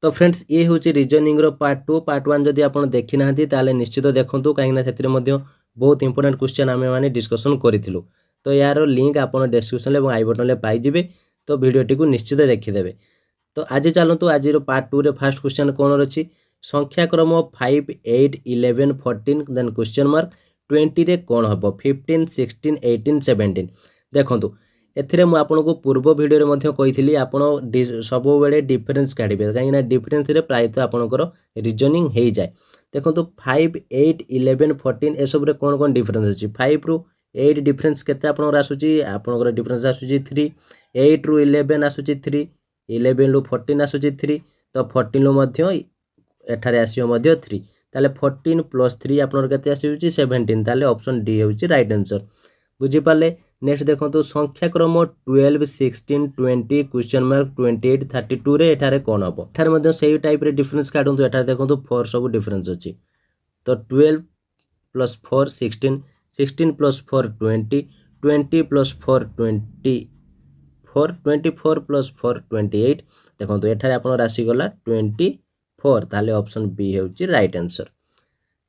तो फ्रेंड्स ये हूँ रिजनिंग पार्ट 2 पार्ट 1 जदि आप देखी ना ताले निश्चित देखूँ कहीं बहुत इंपोर्टेंट क्वेश्चन आम मैंने डिस्कसन करूँ। तो यार लिंक आप डिस्क्रिप्शन और आई बटन में पाइबे। तो वीडियोटी को निश्चित देखीदे। तो आज चलतु आज पार्ट 2 रे फास्ट क्वेश्चन कौन अच्छी संख्याक्रम 5 8 11 14 देन क्वेश्चन मार्क 20 रे कौन हम 15 16 18 17 देखु एथिरे मु आपनको पूर्व वीडियो रे कही आपण सब बेले डिफरेन्स काढ़े कहीं डिफरेन्स रे प्रायतः आपंकर रिजनिंग हो जाए। देखो 5 8 11 14 ए सब कौन कौन डिफरेन्स अच्छी 5 रु 8 डिफरेन्स केते आपनकर आसुची आपनकर डिफरेन्स आसुची 3 8 रु 11 आसुची 3 11 रु 14 आसुची 3 तो 14 रु मध्य एठारे आसीओ मध्य 3 ताले 14 प्लस 3 आपनकर केते आसीउची 17 ताले ऑप्शन डी होउची राइट आंसर। बुझी पाले। नेक्स्ट देखो संख्याक्रम 12 16 20 क्वेश्चन मार्क 28 32 रे एठारे कौन हम एठारे मध्य सेही टाइप रे डिफरेन्स काढंतु एठारे देखो 4 सब डिफरेन्स अछि। तो 12 प्लस 4 16 16 प्लस 4 20 20 प्लस 4 24 24 प्लस 4 28 देखो एठारे आपन राशि गला 24 ताले ऑप्शन बी हेउची राइट आंसर।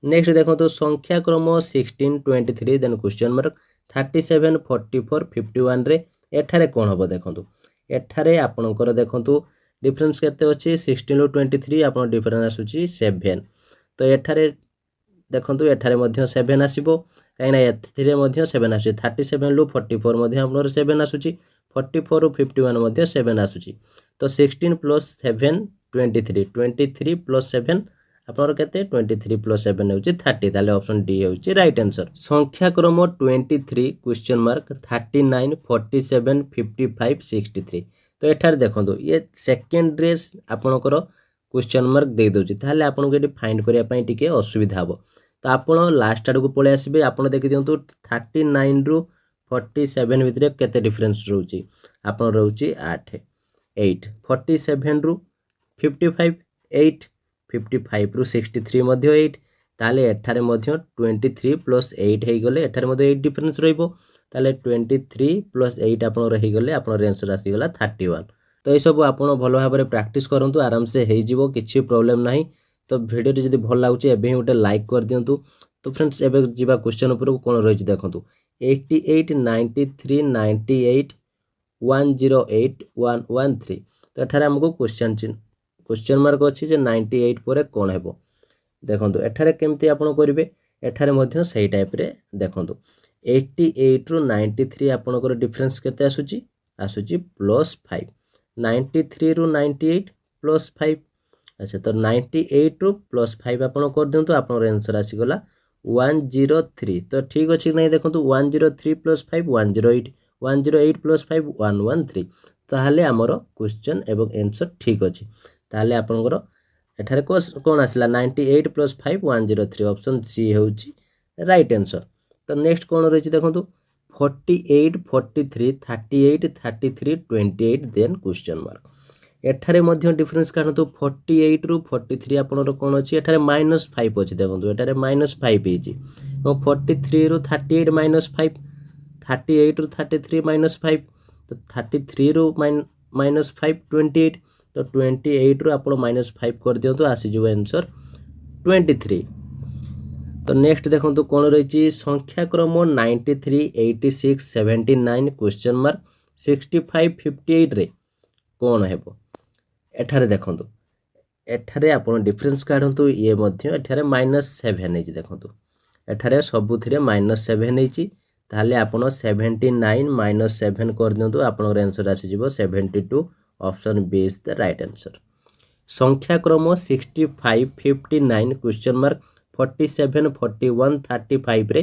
नेक्स्ट देखो संख्याक्रम 16 23 देन क्वेश्चन मार्क 37 44 51 रे एठारे कौन हम देखो एठारे आपनकर देखो डिफरेन्स केते अछि 16 रु 23 आपन डिफरेन्स आसुची 7 तो एठारे देखो एठारे मध्य 7 आसीबो कहीं एथिरे मध्य 7 आसुची 37 रु 44 मध्य आपनर 7 आसुची 44 रु 51 मध्य 7 आसुची तो 16 प्लस 7 23 23 प्लस 7 आपनर केते 23 प्लस 7 होउची 30 ताले ऑप्शन डी होउची राइट आंसर। संख्याक्रम 23 क्वेश्चन मार्क 39 47 55 63 तो एठार देखो ये सेकेंड रे आपनकर क्वेश्चन मार्क दे दोची ताले आपनको एटी फाइंड करिया पई टिके असुविधा हबो। तो आपण लास्ट आड़ को पळे आसीबे आपण देखि दियंतु 39 रु 47 भितरे केते डिफरेंस रहउची आपण रहउची 8 8 47 रु 55 8 55 रु 63 मध्य 8 ताले एठारे मध्य 23 प्लस 8 हे गले एठारे मध्य 8 डिफरेंस रहइबो ताले 23 प्लस 8 आपण रही गले आपण आंसर आसी गला 31। तो ये सब आपण भलो भाबरे प्रैक्टिस करंतु आराम से हे जिवो किछि प्रॉब्लम नाही। तो वीडियो जदि भल लागुचे एबे गोटे लाइक कर दियंतु। तो फ्रेंड्स एबे जिबा क्वेश्चन ऊपर कोन रहिछि देखंतु 88 93 98 108 113 तो एठारे हमको क्वेश्चन मार्क अछि जे 98 परे कोन हेबो देखंतु एठारे केमति आपण करिवे एठारे मध्य सेही टाइप रे देखंतु 88 रु 93 आपनकर डिफरेंस केते आसुची आसुची प्लस 5 93 रु 98 प्लस 5 अच्छा तो 98 रु प्लस 5 आपण कर दियंतु आपन आंसर आसी गला 103 तो ठीक अछि नै देखंतु 103 प्लस 5 108 108 प्लस 5 113 ताहले हमर क्वेश्चन एवं आंसर ठीक अछि ताहले आपनकर एठारे कोन आसला 98 प्लस 5 103 ऑप्शन सी होउची राइट आंसर। तो नेक्स्ट कोन रहिछि देखंतु 48 43 38 33 28 देन क्वेश्चन मार्क एठारे मध्य डिफरेंस काढंतु 48 रु 43 आपनर कोन अछि एठारे -5 अछि देखंतु एठारे -5 हेछि और 43 रु 38 -5 38 रु 33 -5 तो 33 रु -5 28 तो 28 रु आपण -5 कर दियंतु आसी जो आंसर 23। तो नेक्स्ट देखंतु कोन रहिछि संख्याक्रम 93 86 79 क्वेश्चन मार्क 65 58 रे कोन हेबो एठारे देखंतु एठारे आपण डिफरेंस काढंतु ये मध्य एठारे -7 हेछि देखंतु एठारे सबुथिरे -7 हेछि ताले आपण 79 -7 कर दियंतु आपनर आंसर आसी जिवो 72 option B is the right answer. संख्याक्रम 65 59 क्वेश्चन मार्क 47 41 35 रे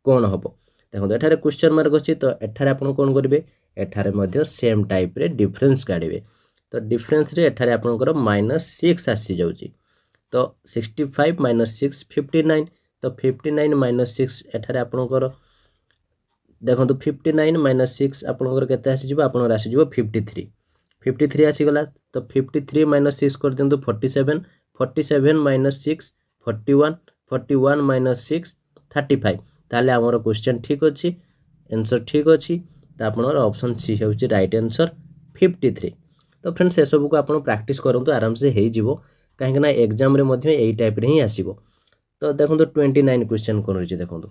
कोन हबो देखो एठारे क्वेश्चन मार्क अछि तो एठारे आपण कोन करिवे एठारे मध्य सेम टाइप रे डिफरेंस काढिवे तो डिफरेंस रे एठारे आपनकर -6 आसी जाउची तो 65 -6 59 तो 59 -6 एठारे आपनकर देखंतु 59 -6 आपनकर केते आसी जिवो आपनकर आसी जिवो 53 आसी गला तो 53 -6 कर दियंतु 47 47 -6 41 41 -6 35 ताले हमर क्वेश्चन ठीक अछि आंसर ठीक अछि त आपनर ऑप्शन सी हेउची राइट आंसर 53। तो फ्रेंड्स से सबको आप प्रैक्टिस करूँ आराम से हो कहीं एग्जाम यही टाइप ही आसो। तो देखो 29 क्वेश्चन कौन रही देखो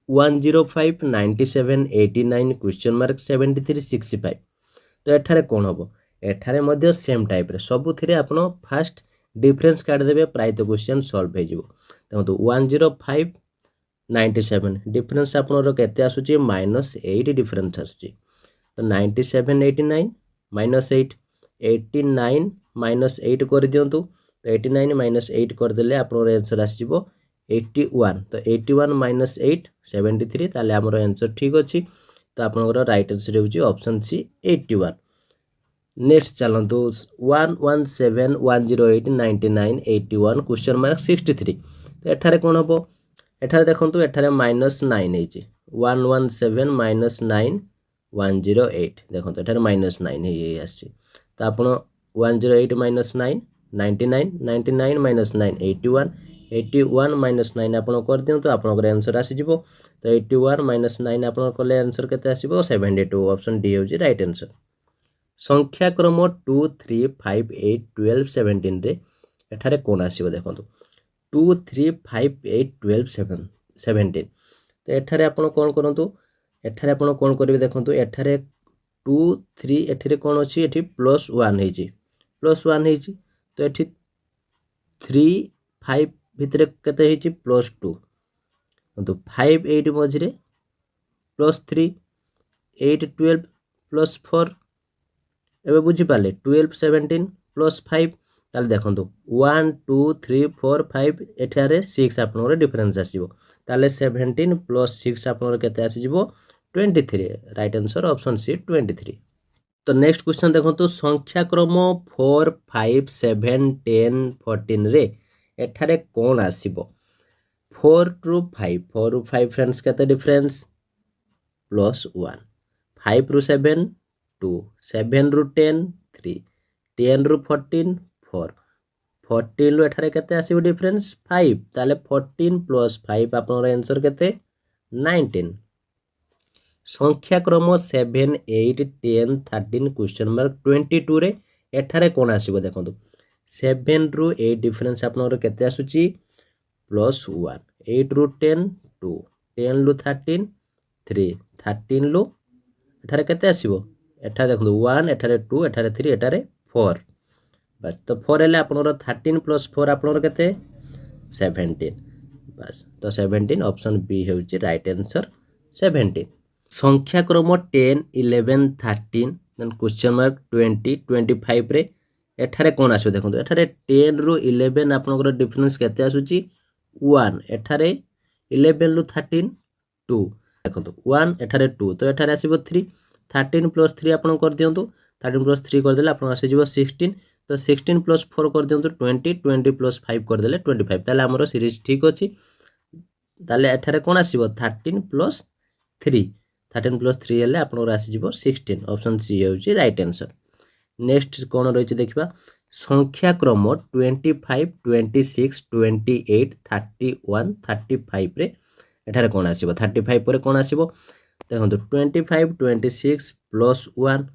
105 97 89 क्वेश्चन मार्क 73 65। तो एठारे कौन हम एठारे सेम टाइप रे सबुथिरे आपण फास्ट डिफरेंस काटिदेवे प्राय तो क्वेश्चन सॉल्व हो देखो 105 97 डिफरेंस आपनर केते आसुची -8 डिफरेंस आसुची। तो 97 89 -8 89 -8 कर दियंतु। तो 89 -8 कर देले आपनर आंसर आसीबो 81। तो 81 -8 73 ताले हमर आंसर ठीक अछि। तो आपनकर राइट आंसर होउची ऑप्शन सी 81। नेक्स्ट चलतु 117 108 99 81 क्वेश्चन मार्क 63। तो एठारे कौन हम एठारे देखो एठारे -9 117 -9 108 देखो एठारे -9 आसी। तो आप 108 -9 99 99 -9 81 81 -9 आप कर दिंतु आपंकर आंसर आसीजिवो। तो 81 -9 आप कले आंसर केते आसीबो 72। ऑप्शन डी होची राइट आंसर। संख्याक्रम 2 3 5 8 12 17 रे एठारे कौन आसीबो देखो 2 3 5 8 12 17। तो एठारे आपण कौन करंतु एठारे आपण कौन करिवे देखंतु एठारे 2 3 एठारे कौन अछि एठी +1 हेछि +1 हेछि। तो एठी 3 5 भितरे केते हेछि +2 तो 5 8 मझिरे +3 8 12 +4 एबे बुझी पाले 12 17 +5 ताले देखंतु 1 2 3 4 5 एठारे 6 आपनर डिफरेंस आसीबो ताले 17 + 6 आपनर केते आसीजिवो 23। Right answer option C 23। तो नेक्स्ट क्वेश्चन देखंतु संख्याक्रम 4 5 7 10 14 रे एठारे कोन आसीबो 4 ରୁ 5 4 ରୁ 5 फ्रेंड्स केते डिफरेंस +1 5 ରୁ 7 2 7 ରୁ 10 3 10 ରୁ 14 4 14 ରୁ एठारे केते आसीबो डिफरेंस 5 ताले 14 + 5 आपनर आंसर केते 19। संख्याक्रम 7 8 10 13 क्वेश्चन मार्क 22 रे एठारे कोन आसीबो देखंतु 7 ରୁ 8 डिफरेंस आपनर केते आसुची +1 8 ରୁ 10 2 10 ରୁ 13 3 13 ରୁ एठारे केते आसीबो एठा देखंतु 1 एठारे 2 एठारे 3 एठारे 4 बस। तो 4 हेले आपनर 13 + 4 आपनर केते 17 बस। तो 17 ऑप्शन बी हेउची राइट आंसर 17। संख्याक्रम 10 11 13 देन क्वेश्चन मार्क 20 25 रे एठारे कोन आसो देखंतु एठारे 10 ରୁ 11 आपनकर डिफरेंस केते आसुची 1 एठारे 11 ରୁ 13 2 देखंतु 1 एठारे 2 तो एठारे आसीबो 3 13 + 3 आपन कर दियंतु 13 + 3 कर देले आपन आसीजिवो 16। तो 16 + 4 कर दियंतु 20 20 + 5 कर देले 25 ताले हमरो सीरीज ठीक अछि। ताले एठारे कोन आसीबो 13 + 3 13 + 3 हेले आपन आसीजिवो 16। ऑप्शन सी हेउची राइट आंसर। नेक्स्ट कोन रहिछि देखिबा संख्याक्रम 25 26 28 31 35 रे एठारे कोन आसीबो 35 परे कोन आसीबो देखंतु 25 26 +1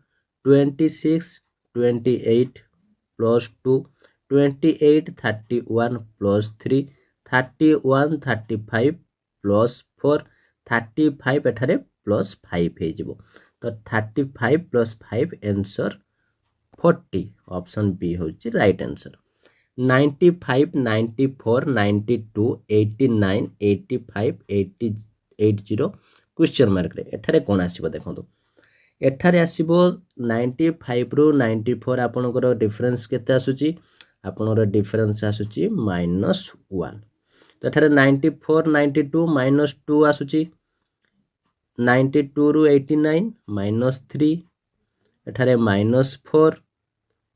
26 28 +2 28 31 +3 31 35 +4 35 एठारे +5 हे जिवो। तो 35 + 5 आंसर 40। ऑप्शन बी होची राइट आंसर। 95 94 92 89 85 80 80 क्वेश्चन मार्क रे एठारे कोन आसीबो देखंतु एठारे आसीबो 95 ରୁ 94 आपनकर डिफरेंस केते आसुची आपनकर डिफरेंस आसुची -1। तो एठारे 94 92 -2 आसुची 92 ରୁ 89 -3 एठारे -4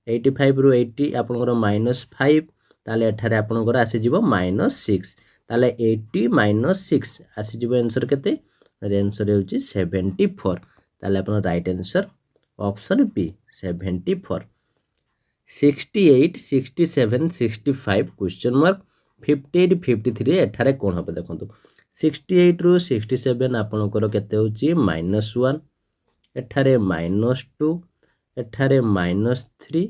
85 ରୁ 80 आपनकर -5 ताले एठारे आपनकर आसी जिवो -6 ताले 80 -6 आसी जिवो आंसर केते आंसर हेउची 74 ताले आपन right answer option B 74। 68 67 65 question mark 58 53 एठारे कोन হবে देखंतु 68 ରୁ 67 आपनकर केते होची -1 एठारे -2 एठारे -3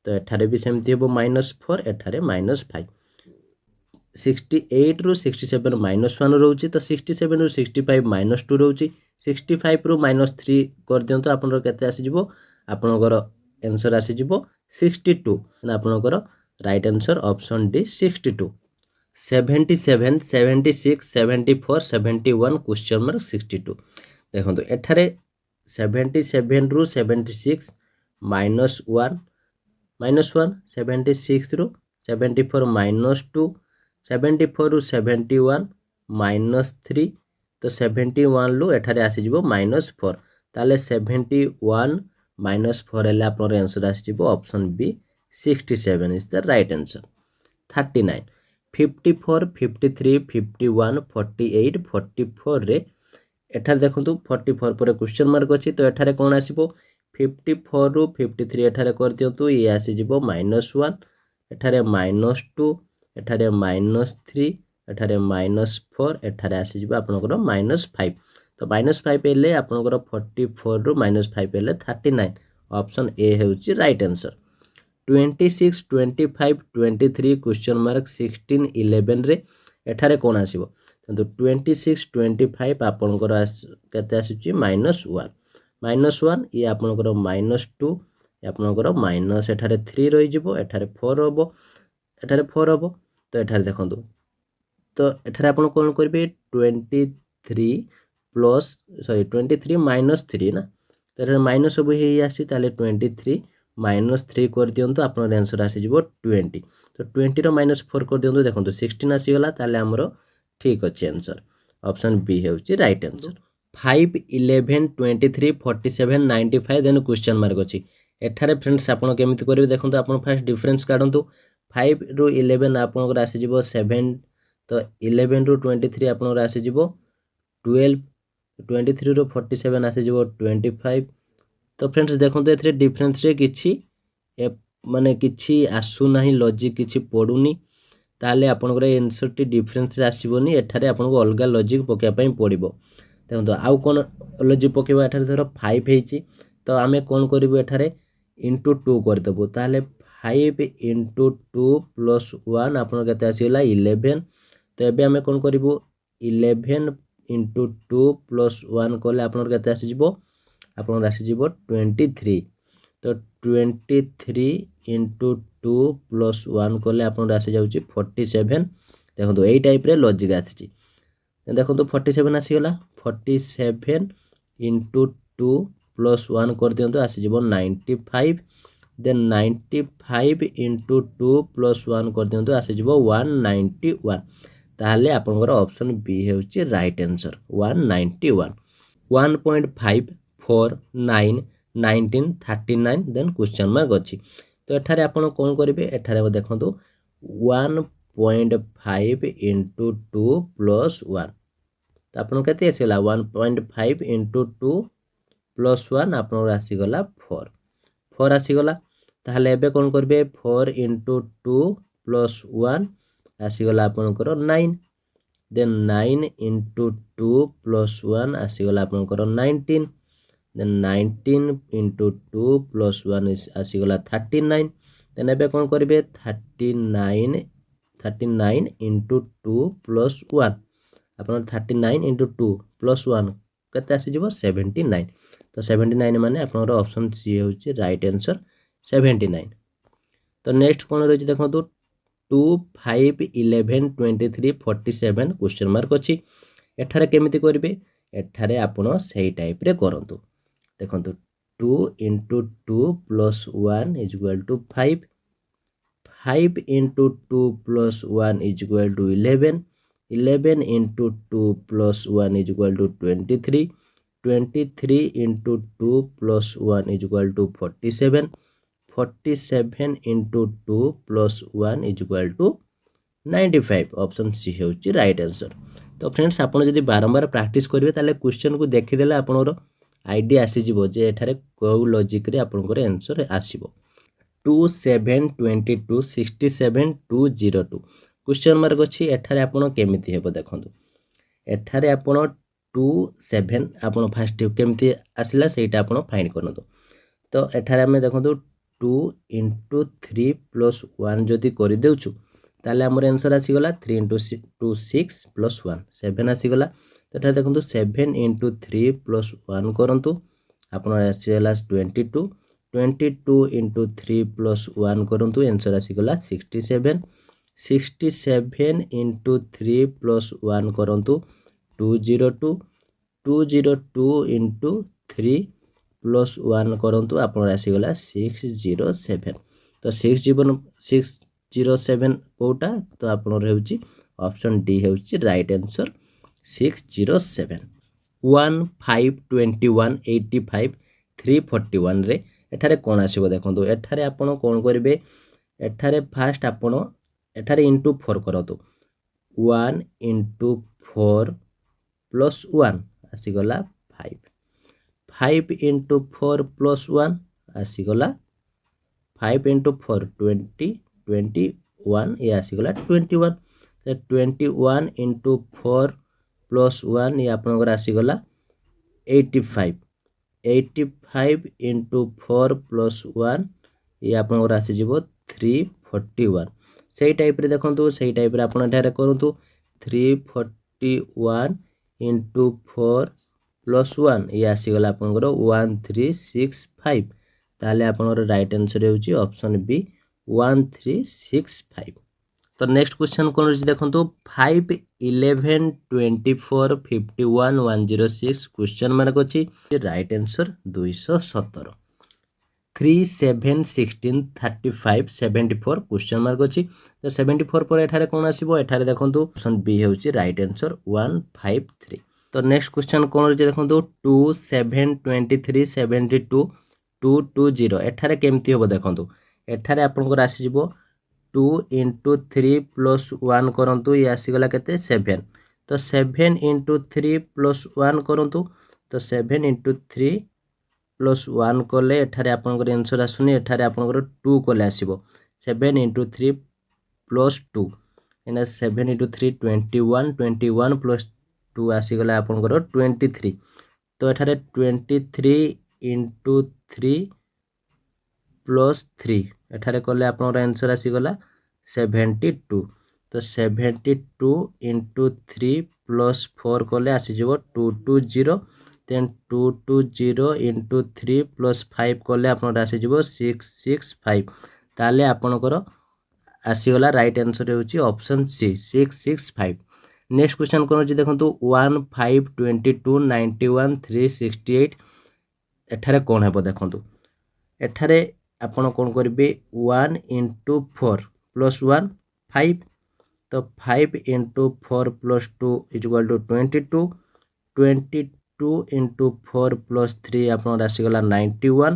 तो एठारे भी सेमती हेबो -4 एठारे -5 68 रु 67 -1 रोची तो 67 रु 65 -2 रोची 65 रु -3 कर दियंतो आपनर केते आसी जिवो आपनकर आंसर आसी जिवो 62 ना आपनकर right answer option D 62 77 76 74 71 question mark 62 देखंतु एठारे 77 रु 76 -1 76 रु 74 -2 74 रु 71 -3 तो 71 लु एठारे आसी जिवो -4 ताले 71 -4 हेले आपनर आंसर आसी जिवो option B 67 is the right answer 39 54 53 51 48 44 रे एठारे देखंतु 44 पर क्वेश्चन मार्क अछि तो एठारे कोन आसीबो 54 रु 53 एठारे कर दियंतु ये आसी जिवो -1 एठारे -2 एठारे -3 एठारे -4 एठारे आसी जिवो आपनकर -5 तो -5 हेले आपनकर 44 रु -5 हेले 39 ऑप्शन ए हेउची राइट आंसर 26 25 23 क्वेश्चन मार्क 16 11 रे एठारे कोन आसीबो तो 26 25 आपनकर केते आसीची -1 ये आपनकर -2 आपनकर माइनस एठारे 3 रहि जिवो एठारे 4 होबो एठारे 4 होबो तो एठारे देखंतु तो एठारे आपण कोन करबे 23 प्लस सॉरी 23 -3 ना तो एठारे माइनस सब हे आसी ताले 23 -3 कर दियंतु आपन आंसर आसी जिवो 20 तो 20 रो -4 कर दियंतु देखंतु 16 आसी गला ताले हमरो ठीक अछि आंसर ऑप्शन बी हेउची right answer 5 11 23 47 95 then question mark अछि एठारे फ्रेंड्स आपण केमिति करबे देखंतु आपण फर्स्ट डिफरेंस काढंतु 5 रु 11 आपनकर आसी जिवो 7 तो 11 रु 23 आपनकर आसी जिवो 12 23 रु 47 आसी जिवो 25 तो फ्रेंड्स देखंतु एथरे डिफरेंस रे किछि माने किछि आसु नाही लॉजिक किछि पडुनी ताले आपनकर आंसर टी डिफरेंस रे आसीबोनी एठारे आपनको अलगा लॉजिक पकेया पई पडिबो देखंतु आउ कोन लॉजिक पकेबा एठारे धरो 5 हेची तो आमे कोन करिवो एठारे इनटू 2 कर देबो ताले 5 into 2 plus 1 आपन केते आसीला 11 तो एबे हमें कोन करिवो 11 into 2 plus 1 कोले आपन केते आसी जिवो आपन आसी जिवो 23 तो 23 into 2 plus 1 कोले आपन आसी जाउची 47 देखंतु एई टाइप रे लॉजिक आसीची देखंतु 47 आसी गला 47 into 2 plus 1 कर दियंतु आसी जिवो 95 then 95 into 2 plus 1 कर दियंतु आसी जिवो 191 ताले आपनकर ऑप्शन बी हेउची right answer 191 1.5 4 9 19 39 then question mark अछि तो एठारे आपण कोन करिवे एठारे देखंतु 1.5 into 2 plus 1 तो आपण केते आसीला 1.5 into 2 plus 1 आपण आसी गला 4 आसी गला ताहले एबे कोन करबे 4 into 2 plus 1 आसी गला आपनकर 9 देन 9 into 2 plus 1 आसी गला आपनकर 19 देन 19 into 2 plus 1 आसी गला 39 देन एबे कोन करबे 39 into 2 plus 1 आपन 39 into 2 plus 1 कते आसी जिवो 79 तो 79 माने आपनकर ऑप्शन सी होची राइट आंसर 79 तो नेक्स्ट कोन रही देखंतु 2 5 11 23 47 क्वेश्चन मार्क अछि एठारे केमिति करबे एठारे आपण सेही टाइप रे करंतु देखंतु 2 into 2 plus 1 is equal to 5 5 into 2 plus 1 is equal to 11 11 into 2 plus 1 is equal to 23 23 into 2 plus 1 is equal to 47 47 into 2 plus 1 is equal to 95 option C हेउची राइट आंसर तो फ्रेंड्स आपण जदी बारंबार practice करिवे ताले question को देखिदेले आपनरो idea आसी जिवो जे एठारे को लॉजिक रे आपनकर आंसर आसीबो 27 22 67 202 क्वेश्चन मार्क अछि एठारे आपण केमिति हेबो देखंतु एठारे आपण 2 7 आपण फर्स्ट केमिति आसिला सेटा आपण फाइंड करनतो तो एठारे आम देखो 2 × 3 + 1 जदि करदेचु ताले आमर आंसर आसीगला 3 × 2 6 + 1 7 आसीगला। तो एठारे देखो 7 × 3 + 1 करंतु आपन आसीगला 22 22 × 3 + 1 करंतु आंसर आसीगला 67 67 × 3 + 1 करंतु 202 202 × 3 + 1 करंतु आपन आसीगला 607। तो 607 कोटा तो आपन रहउची ऑप्शन डी हेउची राइट आंसर 607। 1 5 21 85 341 रे एठारे कोन आसीबो देखंतु एठारे आपन कोन करिवे एठारे फास्ट आपन एठारे इंटू 4 करंतु 1 × 4 + 1 आसीगला 5 5 × 4 + 1 आसीगला 5 × 4 20 21 ये आसीगला 21। तो 21 × 4 + 1 ये आपनकर आसीगला 85 85 × 4 + 1 ये आपनकर आसीजिवो 341। सेही टाइप रे देखंतु सेही टाइप रे आपन एठारे करंतु 341 × 4 + 1 ये आसीगला आपनकर 1365। ताले आपनकर राइट आंसर हेउची ऑप्शन बी 1365। तो नेक्स्ट क्वेश्चन कोन रही देखंतु 5 11 24 51 106 क्वेश्चन मार्क अछि राइट आंसर 217। 3 7 16 35 74 क्वेश्चन मार्क अछि। तो 74 पर एठारे कोन आसीबो एठारे देखंतु ऑप्शन बी हेउची राइट आंसर 153। तो नेक्स्ट क्वेश्चन कोन रही देखंतु 2 7 23 72 220 एठारे केमती होबो देखंतु एठारे आपनकर आसी जिवो 2 × 3 + 1 करंतु ये आसीगला केते 7। तो 7 × 3 + 1 करंतु तो 7 × 3 + 1 कले एठारे आपनकर आंसर आसुनी एठारे आपनकर 2 कले आसीबो 7 × 3 + 2 एना 7 × 3 21 21 + 2 आसीगला आपनकर 23। तो एठारे 23 × 3 + 3 एठारे कले आपनकर आंसर आसीगला 72। तो 72 × 3 + 4 कले आसीजिवो 220 देन 220 × 3 + 5 कले आपनकर आसीजिवो 665। ताले आपनकर आसीगला राइट आंसर हेउची ऑप्शन सी 665। नेक्स्ट क्वेश्चन कोन अछि देखंतु 1 5 22 91 368 एठारे कोन हेबो देखंतु एठारे आपण कोन करबे 1 × 4 + 1 5। तो 5 × 4 + 2 = 22 22 × 4 + 3 आपण आसीगला 91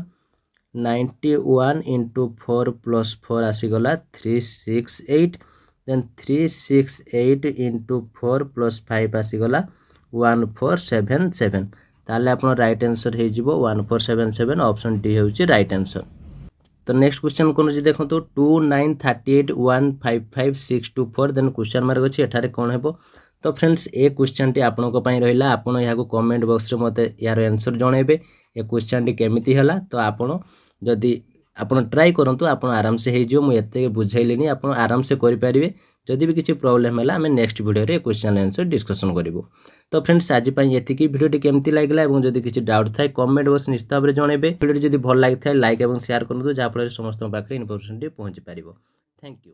91 × 4 + 4 आसीगला 368 देन 368 × 4 + 5 आसीगला 1477। ताले आपण राइट आंसर हे जिवो 1477 ऑप्शन डी हेउची राइट आंसर। तो नेक्स्ट क्वेश्चन कोन जे देखंतु 2 9 38 155 624 देन क्वेश्चन मार्क अछि एठारे कोन हेबो। तो फ्रेंड्स ए क्वेश्चन टी आपनको पई रहिला आपण याको कमेंट बॉक्स रे मते यार आंसर जणेबे ए क्वेश्चन टी केमिति हला। तो आपण जदि आपण ट्राई करंतु आपण आराम से हे जिवो मु एते बुझाइलेनी आपण आराम से करि परिबे। जदि भी किछि प्रॉब्लम हला हमें नेक्स्ट वीडियो रे क्वेश्चन आंसर डिस्कशन करिवो। तो फ्रेंड्स आज पई एतिकी वीडियो टी केमिति लागला एवं जदि किछि डाउट थाए कमेंट बॉक्स निश्चित भाबरे जणेबे। वीडियो जदि भल लागि थाए लाइक एवं शेयर करंतु जा फल समस्त पाखरे इन्फॉर्मेशन टी पहुंची परिबो। Thank you.